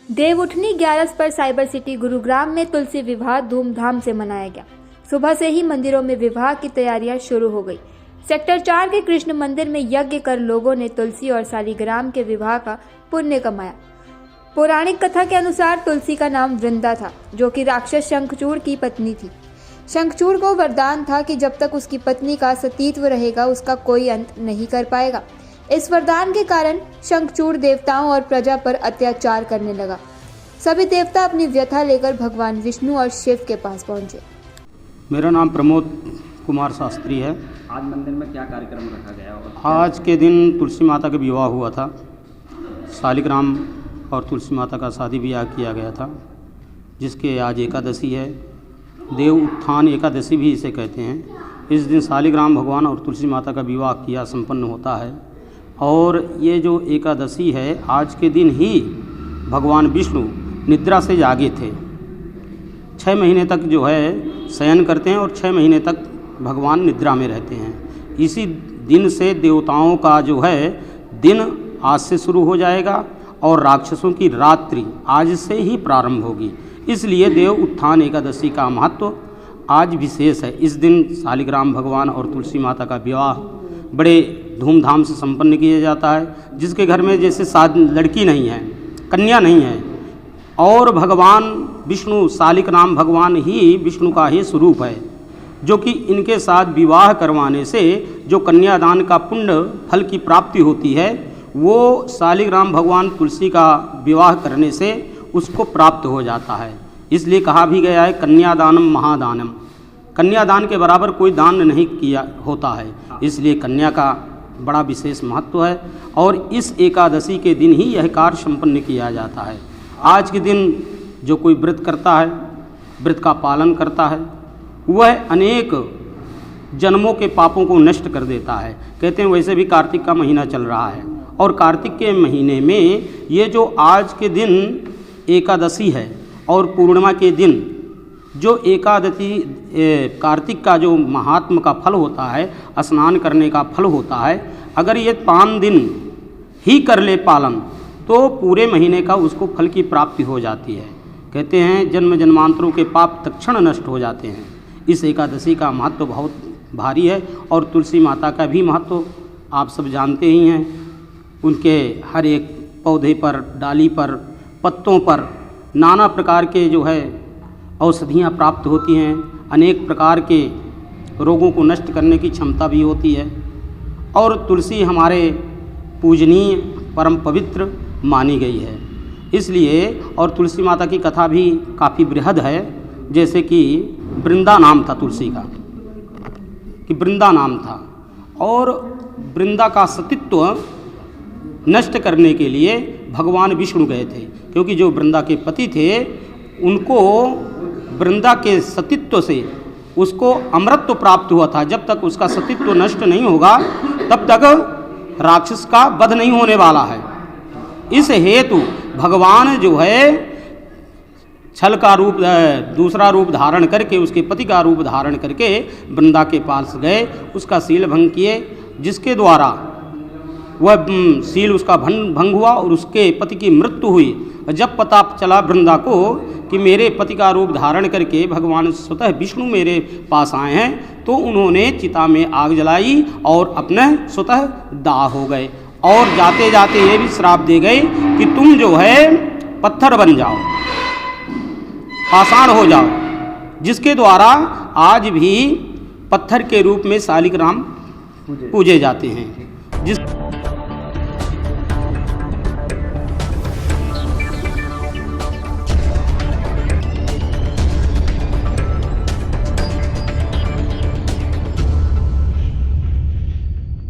देवउठनी 11 पर cyber city Gurugram में तुलसी विवाह धूमधाम से मनाया गया। सुबह से ही मंदिरों में विवाह की तैयारियां शुरू हो गई। सेक्टर 4 के कृष्ण मंदिर में यज्ञ कर लोगों ने तुलसी और सालिग्राम के विवाह का पुण्य कमाया। पौराणिक कथा के अनुसार तुलसी का नाम वृंदा था, जो कि राक्षस शंखचूड़ की पत्नी थी। शंखचूड़ को वरदान था कि जब तक उसकी पत्नी का सतीत्व रहेगा, उसका कोई अंत नहीं कर पाएगा। इस वरदान के कारण शंखचूड़ देवताओं और प्रजा पर अत्याचार करने लगा। सभी देवता अपनी व्यथा लेकर भगवान विष्णु और शिव के पास पहुंचे। मेरा नाम प्रमोद कुमार शास्त्री है। आज मंदिर में क्या कार्यक्रम रखा गया? आज के दिन तुलसी माता का विवाह हुआ था। सालिग्राम और तुलसी माता का शादी ब्याह किया गया था, जिसके आज एकादशी है। देव उत्थान एकादशी भी इसे कहते हैं। इस दिन सालिग्राम भगवान और तुलसी माता का विवाह किया संपन्न होता है। और ये जो एकादशी है, आज के दिन ही भगवान विष्णु निद्रा से जागे थे। 6 महीने तक जो है शयन करते हैं और 6 महीने तक भगवान निद्रा में रहते हैं। इसी दिन से देवताओं का जो है दिन आज से शुरू हो जाएगा और राक्षसों की रात्रि आज से ही प्रारंभ होगी। इसलिए देव उत्थान एकादशी का महत्व आज विशेष है। इस दिन सालिग्राम भगवान और तुलसी माता का विवाह बड़े धूमधाम से संपन्न किया जाता है। जिसके घर में जैसे लड़की नहीं है, कन्या नहीं है, और भगवान विष्णु सालिग्राम भगवान ही विष्णु का ही स्वरूप है, जो कि इनके साथ विवाह करवाने से जो कन्यादान का पुण्य फल की प्राप्ति होती है, वो सालिग्राम भगवान तुलसी का विवाह करने से उसको प्राप्त हो जाता है। इसलिए कहा भी गया है, कन्यादानम महादानम। कन्यादान के बराबर कोई दान नहीं किया होता है। इसलिए कन्या का बड़ा विशेष महत्व है और इस एकादशी के दिन ही यह कार्य संपन्न किया जाता है। आज के दिन जो कोई व्रत करता है, व्रत का पालन करता है, वह अनेक जन्मों के पापों को नष्ट कर देता है। कहते हैं वैसे भी कार्तिक का महीना चल रहा है और कार्तिक के महीने में ये जो आज के दिन एकादशी है और पूर्णिमा के दिन जो एकादशी कार्तिक का जो महात्म का फल होता है, स्नान करने का फल होता है, अगर ये 5 दिन ही कर ले पालन तो पूरे महीने का उसको फल की प्राप्ति हो जाती है। कहते हैं जन्म जन्मांतरों के पाप तत्क्षण नष्ट हो जाते हैं। इस एकादशी का महत्व बहुत भारी है और तुलसी माता का भी महत्व आप सब जानते ही हैं। उनके हर एक पौधे पर, डाली पर, पत्तों पर नाना प्रकार के जो है औषधियाँ प्राप्त होती हैं। अनेक प्रकार के रोगों को नष्ट करने की क्षमता भी होती है और तुलसी हमारे पूजनीय परम पवित्र मानी गई है। इसलिए और तुलसी माता की कथा भी काफ़ी बृहद है। जैसे कि वृंदा नाम था तुलसी का, कि वृंदा नाम था, और वृंदा का सतीत्व नष्ट करने के लिए भगवान विष्णु गए थे, क्योंकि जो वृंदा के पति थे उनको वृंदा के सतीत्व से उसको अमृतत्व प्राप्त हुआ था। जब तक उसका सतीत्व नष्ट नहीं होगा तब तक राक्षस का वध नहीं होने वाला है। इस हेतु भगवान जो है छल का रूप, दूसरा रूप धारण करके, उसके पति का रूप धारण करके वृंदा के पास गए, उसका शील भंग किए, जिसके द्वारा वह शील उसका भंग हुआ और उसके पति की मृत्यु हुई। जब पता चला वृंदा को कि मेरे पति का रूप धारण करके भगवान स्वतः विष्णु मेरे पास आए हैं, तो उन्होंने चिता में आग जलाई और अपने स्वतः दाह हो गए और जाते जाते ये भी श्राप दे गए कि तुम जो है पत्थर बन जाओ, पाषाण हो जाओ, जिसके द्वारा आज भी पत्थर के रूप में सालिग्राम पूजे जाते हैं। जिस